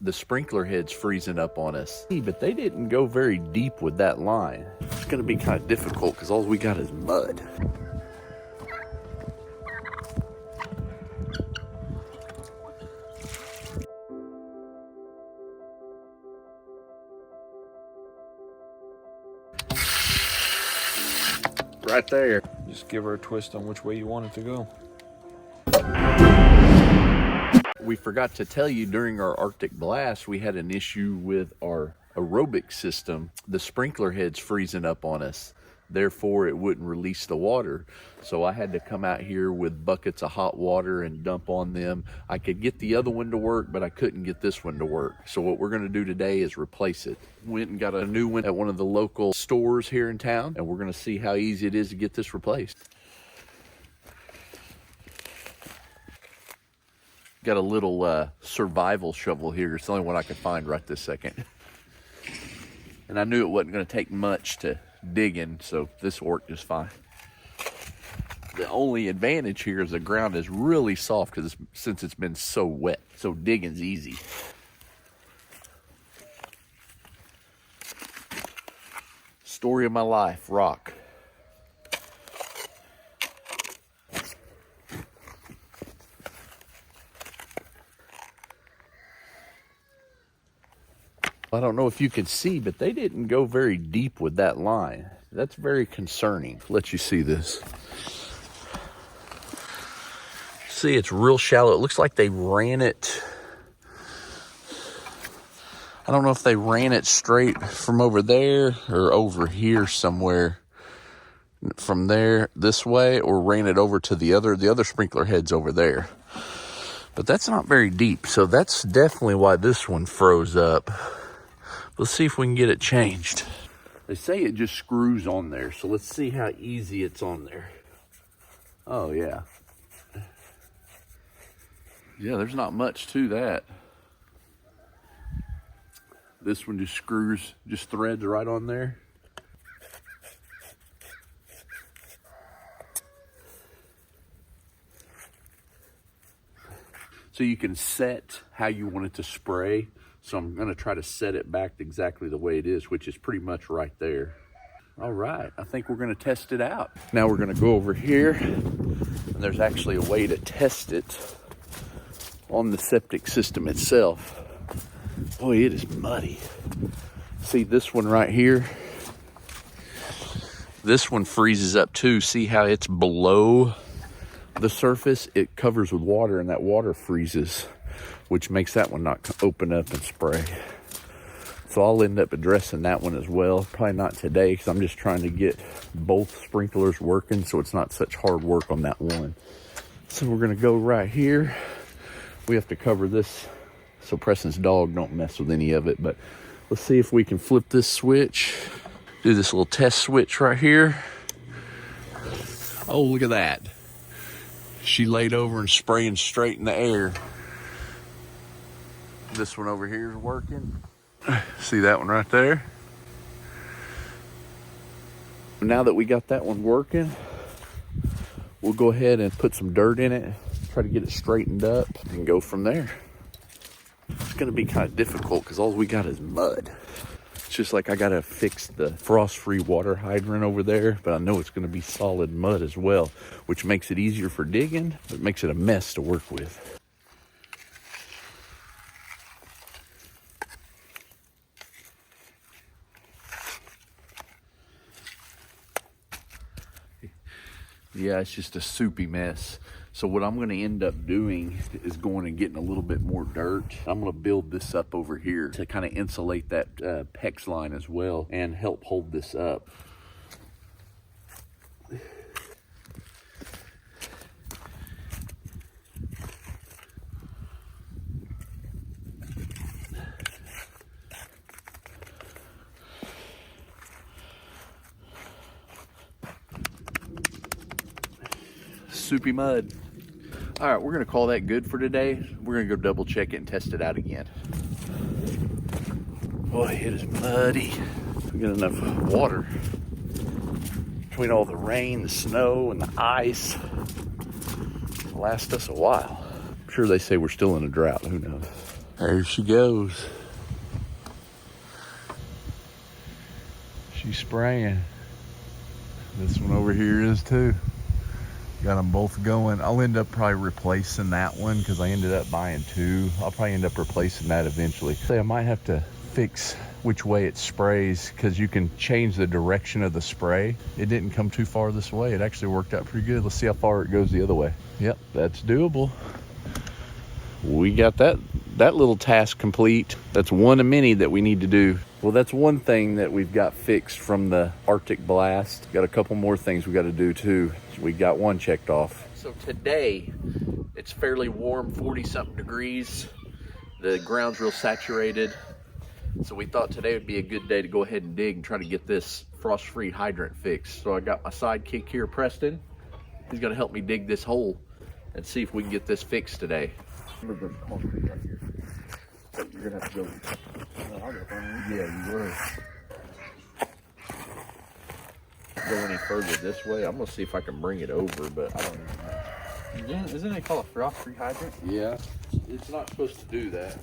the sprinkler head's freezing up on us. But they didn't go very deep with that line. It's gonna be kind of difficult because all we got is mud. Right there. Just give her a twist on which way you want it to go. We forgot to tell you during our Arctic blast, we had an issue with our aerobic system. The sprinkler head's freezing up on us. Therefore, it wouldn't release the water. So I had to come out here with buckets of hot water and dump on them. I could get the other one to work, but I couldn't get this one to work. So what we're gonna do today is replace it. Went and got a new one at one of the local stores here in town, and we're gonna see how easy it is to get this replaced. Got a little survival shovel here. It's the only one I could find right this second. And I knew it wasn't gonna take much to dig in, so this worked just fine. The only advantage here is the ground is really soft since it's been so wet, so digging's easy. Story of my life, rock. I don't know if you can see, but they didn't go very deep with that line. That's very concerning. Let you see this. See, it's real shallow. It looks like they ran it. I don't know if they ran it straight from over there or over here somewhere. From there this way, or ran it over to the other sprinkler heads over there. But that's not very deep, so that's definitely why this one froze up. Let's see if we can get it changed. They say it just screws on there, so let's see how easy it's on there. Oh, yeah. Yeah, there's not much to that. This one just screws, just threads right on there. So you can set how you want it to spray. So I'm gonna try to set it back exactly the way it is, which is pretty much right there. All right, I think we're gonna test it out. Now we're gonna go over here, and there's actually a way to test it on the septic system itself. Boy, it is muddy. See this one right here? This one freezes up too. See how it's below the surface? It covers with water, and that water freezes, which makes that one not open up and spray. So I'll end up addressing that one as well. Probably not today, because I'm just trying to get both sprinklers working so it's not such hard work on that one. So we're gonna go right here. We have to cover this so Preston's dog don't mess with any of it, but let's see if we can flip this switch. Do this little test switch right here. Oh, look at that. She laid over and spraying straight in the air. This one over here is working. See that one right there? Now that we got that one working, we'll go ahead and put some dirt in it, try to get it straightened up, and go from there. It's gonna be kind of difficult because all we got is mud. It's just like I gotta fix the Frost Free water hydrant over there, but I know it's gonna be solid mud as well, which makes it easier for digging, but makes it a mess to work with. Yeah, it's just a soupy mess. So what I'm gonna end up doing is going and getting a little bit more dirt. I'm gonna build this up over here to kind of insulate that PEX line as well and help hold this up. Soupy mud. All right, we're gonna call that good for today. We're gonna go double check it and test it out again. Boy, it is muddy. We got enough water between all the rain, the snow, and the ice. It'll last us a while. I'm sure they say we're still in a drought, who knows? There she goes. She's spraying. This one over here is too. Got them both going. I'll end up probably replacing that one because I ended up buying two. I'll probably end up replacing that eventually. So I might have to fix which way it sprays because you can change the direction of the spray. It didn't come too far this way. It actually worked out pretty good. Let's see how far it goes the other way. Yep, that's doable. We got that little task complete. That's one of many that we need to do. Well, that's one thing that we've got fixed from the Arctic blast. Got a couple more things we got to do too. We got one checked off. So today, it's fairly warm, 40-something degrees. The ground's real saturated. So we thought today would be a good day to go ahead and dig and try to get this frost-free hydrant fixed. So I got my sidekick here, Preston. He's gonna help me dig this hole and see if we can get this fixed today. There's concrete right here. So you're gonna have to go. Yeah, you were. Go any further this way. I'm gonna see if I can bring it over, but I don't even know. Yeah, isn't it called a frost free hydrant? Yeah, it's not supposed to do that.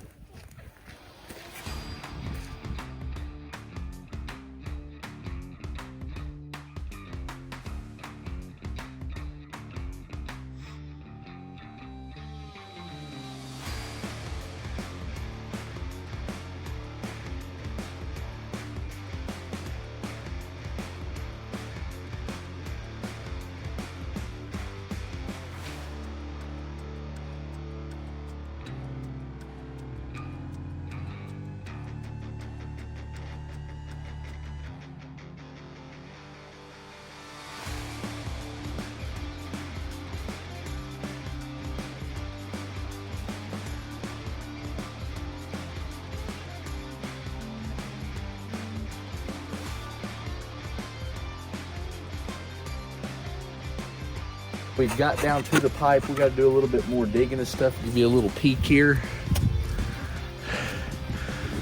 We've got down to the pipe. We got to do a little bit more digging and stuff. Give you a little peek here.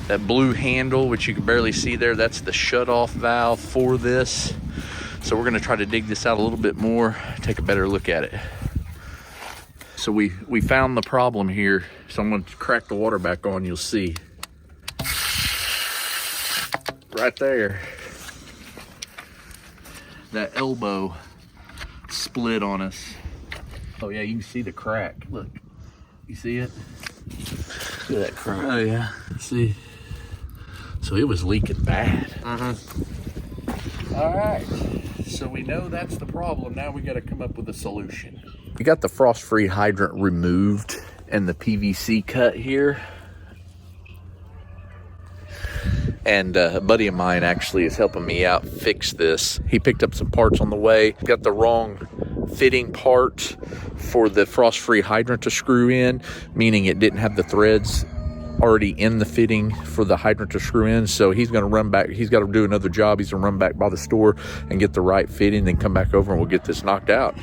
That blue handle, which you can barely see there, that's the shut-off valve for this. So we're going to try to dig this out a little bit more, take a better look at it. So we found the problem here. So I'm going to crack the water back on, you'll see. Right there. That elbow split on us. Oh yeah, you can see the crack. Look, you see it? Look at that crack. Oh yeah, see. So it was leaking bad. All right, so we know that's the problem. Now we got to come up with a solution. We got the frost-free hydrant removed and the PVC cut here. And a buddy of mine actually is helping me out fix this. He picked up some parts on the way. Got the wrong fitting part for the frost-free hydrant to screw in, meaning it didn't have the threads already in the fitting for the hydrant to screw in. So he's going to run back. He's got to do another job. He's going to run back by the store and get the right fitting, then come back over and we'll get this knocked out.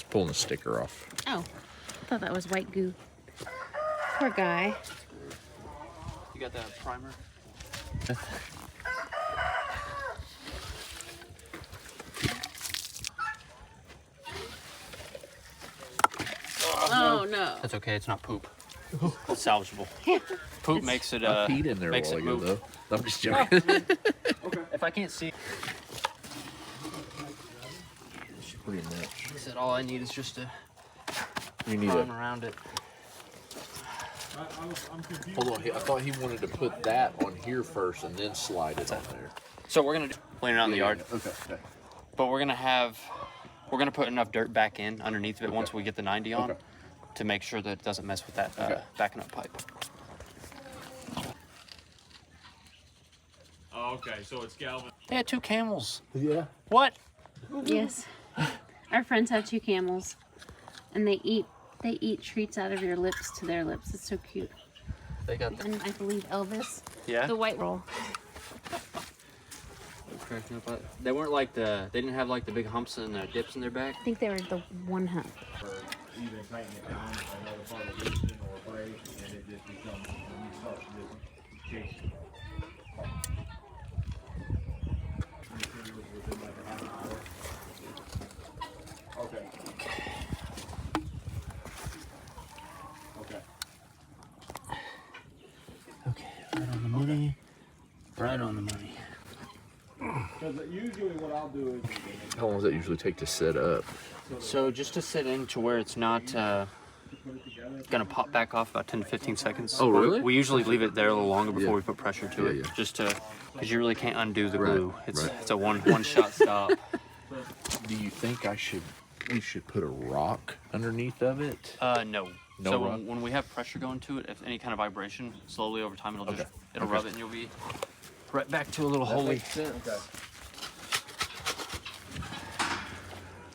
Pulling the sticker off. Oh, I thought that was white goo. Poor guy. You got that primer? Oh no. That's okay, it's not poop. It's salvageable. Poop makes it I peed in there makes a it while ago, move. though. I'm just joking. Okay. If I can't see, Pretty much. he said all I need is just to You need climb a. around it. Hold on. I thought he wanted to put that on here first and then slide it on there. So we're gonna clean it out in the yard, Okay. but we're gonna put enough dirt back in underneath of it once we get the 90 on, to make sure that it doesn't mess with that backing up pipe. Oh, okay, so it's Galvin. They had 2 camels. Yeah. What? Yes. Our friends have 2 camels, and they eat treats out of your lips to their lips. It's so cute. They got And I believe Elvis, yeah. the white roll. They weren't like they didn't have like the big humps and the dips in their back. I think they were the one hump. Either tighten it down another part of loosen or break, and it just becomes, when you start to chasing. Within like a half hour. Right on the money. Because usually what I'll do is How long does that usually take to set up? So just to sit in to where it's not gonna pop back off about 10 to 15 seconds. Oh, really? We usually leave it there a little longer before Yeah. we put pressure to it, Yeah. just to, because you really can't undo the Right, glue. It's right. it's a one shot stop. Do you think we should put a rock underneath of it? No. No So rock? when we have pressure going to it, if any kind of vibration, slowly over time it'll just Okay. rub it, and you'll be right back to a little holy.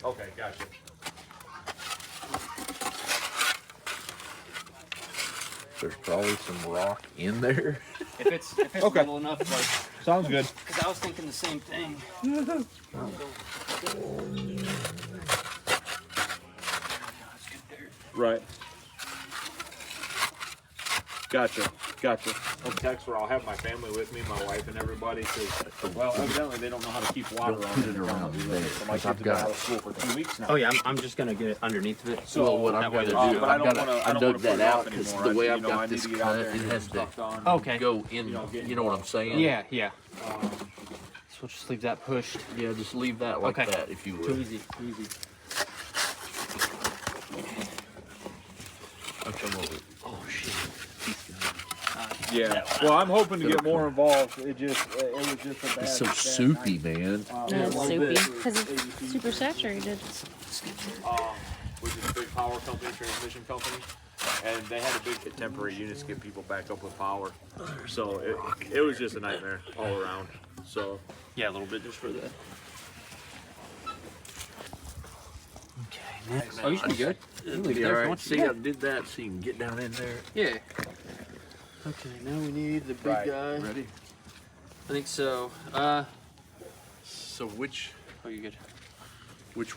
Okay, gotcha. There's probably some rock in there. If it's Okay. little enough, like, Sounds good. because I was thinking the same thing. Right. Gotcha. That's where I'll have my family with me, my wife and everybody, because, well, evidently they don't know how to keep water on put it around there, So my 'cause kids I've have been got- out of school for 2 weeks now. Oh yeah, I'm just gonna get it underneath of it. So Well, what that I've way got to there's do, no- but I I've don't got wanna- I I don't dug wanna put that it out off because anymore. the way I- I've you know, I got need this to get out cut, there it and has get to stuff done. Okay. go in. You know, get You know what I'm saying? Yeah. So we'll just leave that pushed. Yeah, just leave that like Okay. that if you Too would. easy. Oh shit. Yeah. Well, I'm hoping to get more involved. It was just a bad. It's so bad soupy, night. man. Yeah, it's soupy bit. because it's super saturated. Which is a big power company, transmission company, and they had a big temporary units to get people back up with power. So it was just a nightmare all around. So Yeah, a little bit just for the. Okay. Next. Oh, you should be good. You can leave it Yeah, there if you right. want to. See, I did that so you can get down in there. Yeah. Okay, now we need the big Right. guy. Ready? I think so. So which Oh, you good?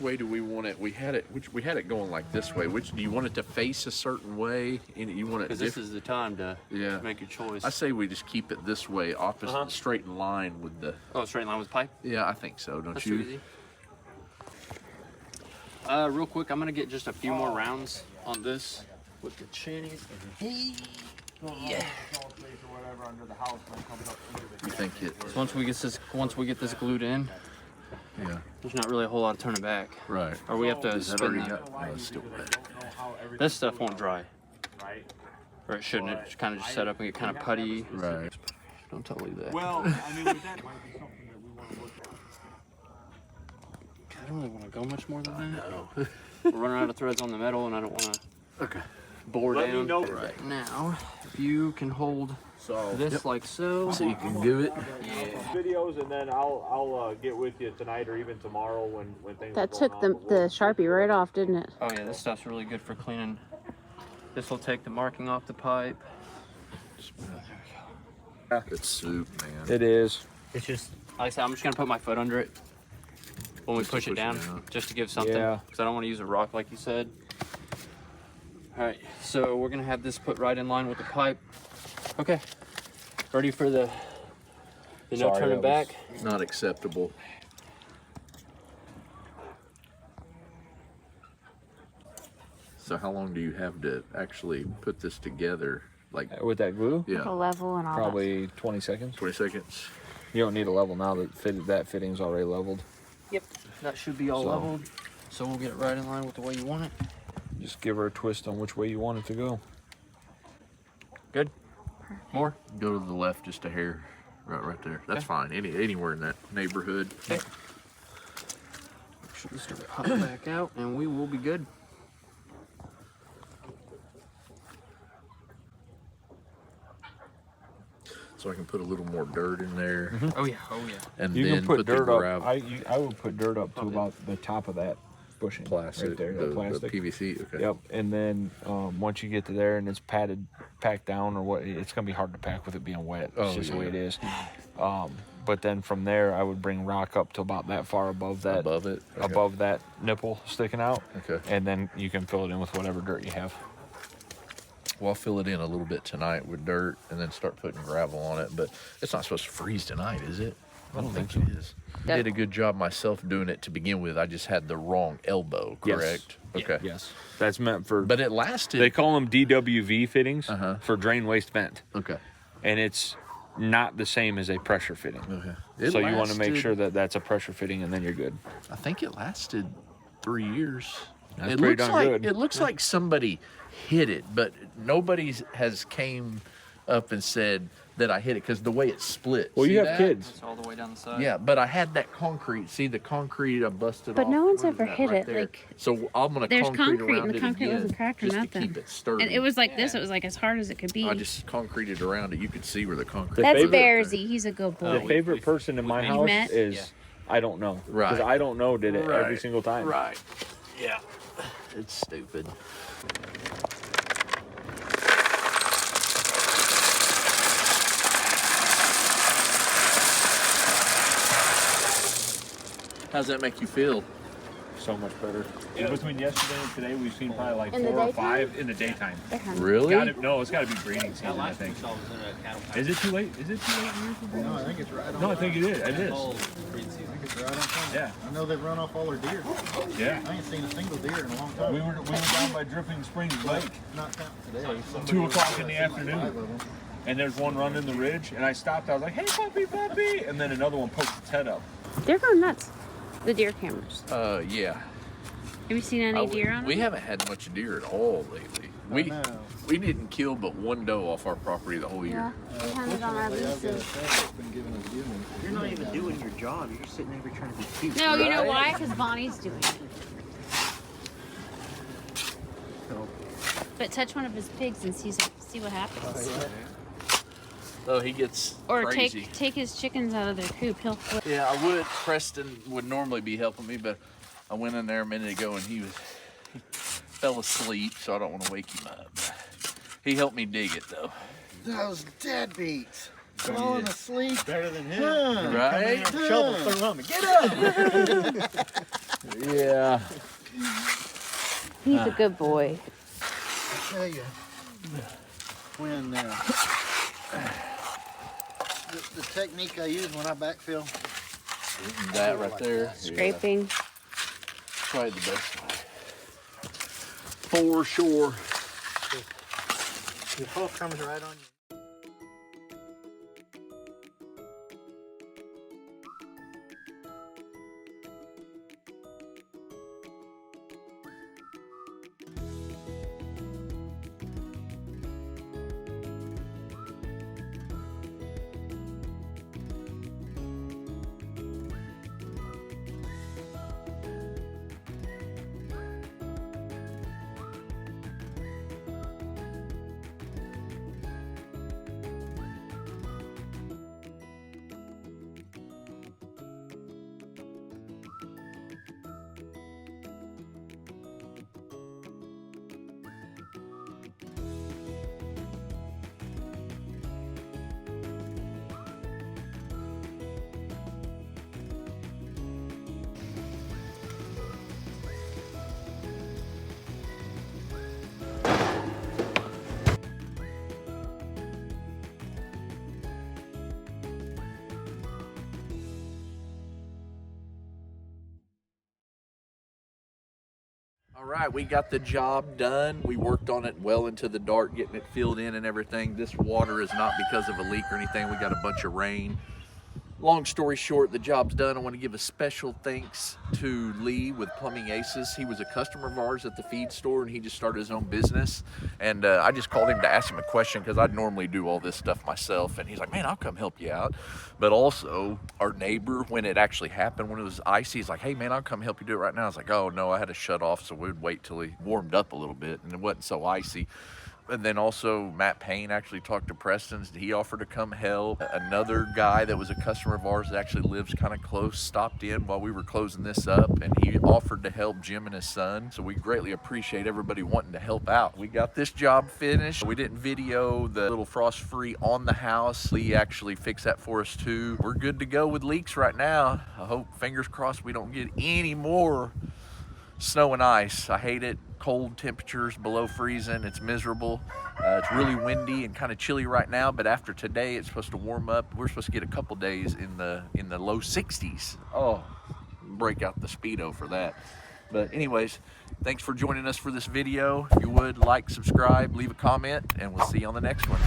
way do we want it? We had it going like this way. Which do you want it to face a certain way? And you want it Because this is the time to make your choice. I say we just keep it this way, opposite, straight in line with the. Oh, straight in line with pipe. Yeah, I think so. Don't That's you? too easy. Real quick, I'm gonna get just a few more rounds on this with the chinnies. Yeah. You think it? So once we get this glued in, Yeah. there's not really a whole lot of turning back. Right. Or we have to Is that spin already that. got? No, it's still wet. This stuff won't dry. Or it shouldn't. It kind of just set up and get kind of putty. Right. Don't tell me that. well, I mean, with that might be something that we want to look at. I don't really want to go much more than that. No. We're running out of threads on the metal, and I don't want to Okay. bore Let me down. know. Right. Now, if you can hold So this like so. So you can do it. videos, and then I'll get with you tonight or even tomorrow when things. That are took going the on, but we'll- Sharpie right off, didn't it? Oh yeah, this stuff's really good for cleaning. This will take the marking off the pipe. It's soup, man. It is. It's just, like I said, I'm just gonna put my foot under it when we Just to push it push it down, down. just to give something. Yeah. Because I don't want to use a rock like you said. All right, so we're gonna have this put right in line with the pipe. Okay, ready for the no Sorry, turning that back. was- Not acceptable. So how long do you have to actually put this together? Like, With that glue, The yeah, level and all that. probably 20 seconds. 20 seconds. You don't need a level now that fitting's already leveled. Yep, that should be all So- leveled. So we'll get it right in line with the way you want it. Just give her a twist on which way you want it to go. Good. More. Go to the left just a hair, right there. That's Okay. fine. Anywhere in that neighborhood. Okay. Should we start pop back out, and we will be good. So I can put a little more dirt in there, Oh yeah. Oh yeah. and You then can put the dirt up. gravel, I would put dirt up to about the top of that bushing plastic, right there. the That plastic. PVC. Okay. Yep. And then once you get to there and it's packed down or what, it's gonna be hard to pack with it being wet. It's Oh, just the way yeah. it is. But then from there, I would bring rock up to about that far above that, Above it. Okay. above that nipple sticking out. Okay. And then you can fill it in with whatever dirt you have. Well, I'll fill it in a little bit tonight with dirt, and then start putting gravel on it. But it's not supposed to freeze tonight, is it? I don't think it is. I did a good job myself doing it to begin with. I just had the wrong elbow, Yes. correct? Okay. Yes. That's meant for. But it lasted. They call them DWV fittings Uh-huh. for drain waste vent. Okay. And it's not the same as a pressure fitting. Okay. So you want to make sure that that's a pressure fitting, and then you're good. I think it lasted 3 years. That's It pretty looks darn like good. it looks like somebody hit it, but nobody has came up and said that I hit it because the way it split. Well, See you have that? kids. It's all the way down the side. Yeah, but I had that concrete. See the concrete? I busted But off. no one's Where is ever that? hit Right it, there. like, So I'm gonna there's concrete concrete, around and the it concrete again, wasn't cracked or just nothing. to keep it sturdy. And it was like this. It was like as hard as it could be. I just concreted around it. You could see where the concrete. That's favorite- Bearsy. He's a good boy. The favorite person in my house met? is I don't know. Right. Because I don't know did it every Right. single time. Right. Yeah. It's stupid. How's that make you feel? So much better. Between yesterday and today, we've seen probably like In the 4 or daytime? 5 in the daytime. Really? It's got to be breeding season, I think. Is it too late? Is it too late in year for breeding? No, I think it's right on. No, I think it is. It is. I think it's right on time. Yeah. I know they've run off all their deer. Yeah. I ain't seen a single deer in a long time. We were down by Dripping Springs Lake, Not counting today. 2 o'clock in the 5 afternoon. of them. And there's one running the ridge, and I stopped. I was like, "Hey, puppy, puppy!" And then another one poked its head up. They're going nuts. The deer cameras. Yeah. Have you seen any deer on We them? haven't had much deer at all lately. We didn't kill but one doe off our property the whole year. Yeah. We hunted on our I've got a leases. tag that's been giving us good ones. You're not even doing your job. You're just sitting over trying to be cute. No, you know why? Because Bonnie's doing it. But touch one of his pigs and see what happens. Oh, he gets Or crazy. take his chickens out of their coop. He'll flip. Yeah, I would. Preston would normally be helping me, but I went in there a minute ago and he fell asleep, so I don't want to wake him up. He helped me dig it though. Those deadbeats. Falling asleep. Better than him. Huh. Right? Shovel through him. Get up! Yeah. He's a good boy. I tell you, when the technique I use when I backfill, That right there. Yeah, Scraping. probably the best way. For sure. Your hoe comes right on you. All right, we got the job done. We worked on it well into the dark, getting it filled in and everything. This water is not because of a leak or anything. We got a bunch of rain. Long story short, the job's done. I want to give a special thanks to Lee with Plumbing Aces. He was a customer of ours at the feed store, and he just started his own business. And I just called him to ask him a question because I'd normally do all this stuff myself. And he's like, man, I'll come help you out. But also, our neighbor, when it actually happened, when it was icy, he's like, hey, man, I'll come help you do it right now. I was like, oh, no, I had to shut off, so we'd wait till he warmed up a little bit, and it wasn't so icy. And then also Matt Payne actually talked to Preston. He offered to come help. Another guy that was a customer of ours that actually lives kind of close stopped in while we were closing this up, and he offered to help Jim and his son. So we greatly appreciate everybody wanting to help out. We got this job finished. We didn't video the little Frost Free on the house. Lee actually fixed that for us too. We're good to go with leaks right now. I hope, fingers crossed, we don't get any more snow and ice. I hate it. Cold temperatures below freezing. It's miserable. It's really windy and kind of chilly right now, but after today it's supposed to warm up. We're supposed to get a couple days in the low 60s. Oh, break out the Speedo for that. But anyways, thanks for joining us for this video. If you would, like, subscribe, leave a comment, and we'll see you on the next one.